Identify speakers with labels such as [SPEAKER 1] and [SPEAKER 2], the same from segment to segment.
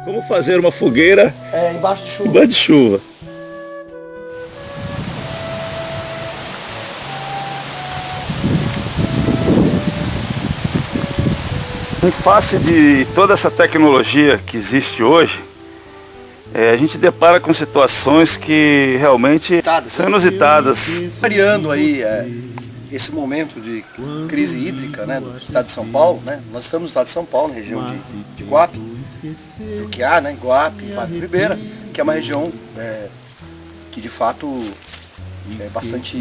[SPEAKER 1] Como fazer uma fogueira
[SPEAKER 2] embaixo de chuva.
[SPEAKER 1] embaixo de chuva. Em face de toda essa tecnologia que existe hoje, a gente depara com situações que realmente são inusitadas.
[SPEAKER 2] Variando aí esse momento de crise hídrica, né, no estado de São Paulo, né? Nós estamos no estado de São Paulo, na região de Iguape, Juquiá, né, Iguape, Padre Ribeira, que é uma região que de fato é bastante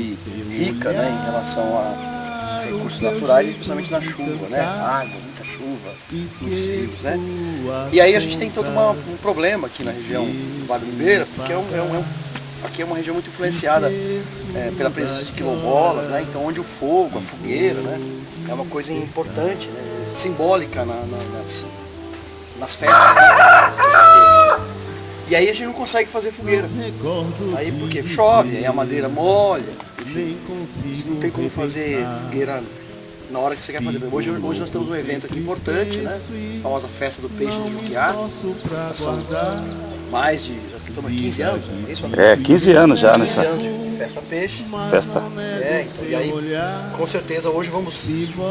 [SPEAKER 2] rica, né, em relação a recursos naturais, especialmente na chuva, né, água, muita chuva, muitos rios, né. E aí a gente tem todo um problema aqui na região do Vale do Ribeira, porque aqui é uma região muito influenciada pela presença de quilombolas, né? Então onde o fogo, a fogueira, né, é uma coisa importante, né, simbólica nas festas, né? E aí a gente não consegue fazer fogueira. Aí porque chove, aí a madeira molha, enfim, você não tem como fazer fogueira na hora que você quer fazer. Hoje nós temos um evento aqui importante, né? A famosa festa do peixe de Juquiá. São mais de, já estamos há 15 anos, não é isso?
[SPEAKER 1] 15 anos já
[SPEAKER 2] 15
[SPEAKER 1] nessa
[SPEAKER 2] anos de festa peixe.
[SPEAKER 1] festa.
[SPEAKER 2] Então, e aí, com certeza, hoje vamos,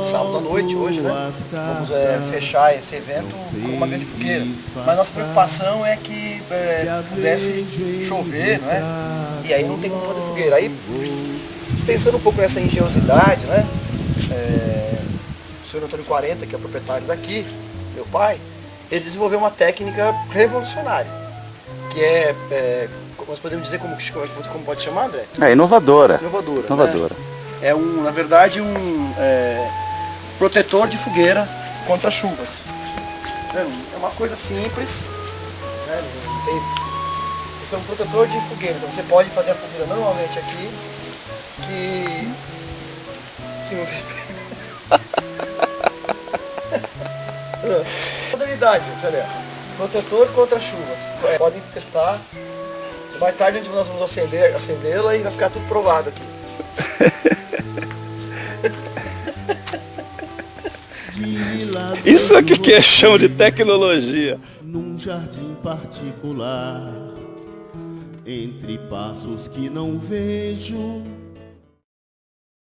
[SPEAKER 2] sábado à noite, hoje, né? Vamos fechar esse evento com uma grande fogueira. Mas nossa preocupação é que pudesse chover, não é? E aí não tem como fazer fogueira. Aí, pensando um pouco nessa engenhosidade, né? O senhor Antônio 40, que é o proprietário daqui, meu pai, ele desenvolveu uma técnica revolucionária, que nós podemos dizer como pode chamar, André?
[SPEAKER 1] Inovadora.
[SPEAKER 2] Inovadora. Né? Na verdade, um protetor de fogueira contra chuvas. É uma coisa simples, né? Esse é um protetor de fogueira, então você pode fazer a fogueira normalmente aqui, que não tem... Modernidade, olha, protetor contra chuvas. Podem testar. Mais tarde nós vamos acendê-la e vai ficar tudo provado aqui.
[SPEAKER 1] Isso aqui que é chão de tecnologia.
[SPEAKER 3] Num jardim particular, entre passos que não vejo,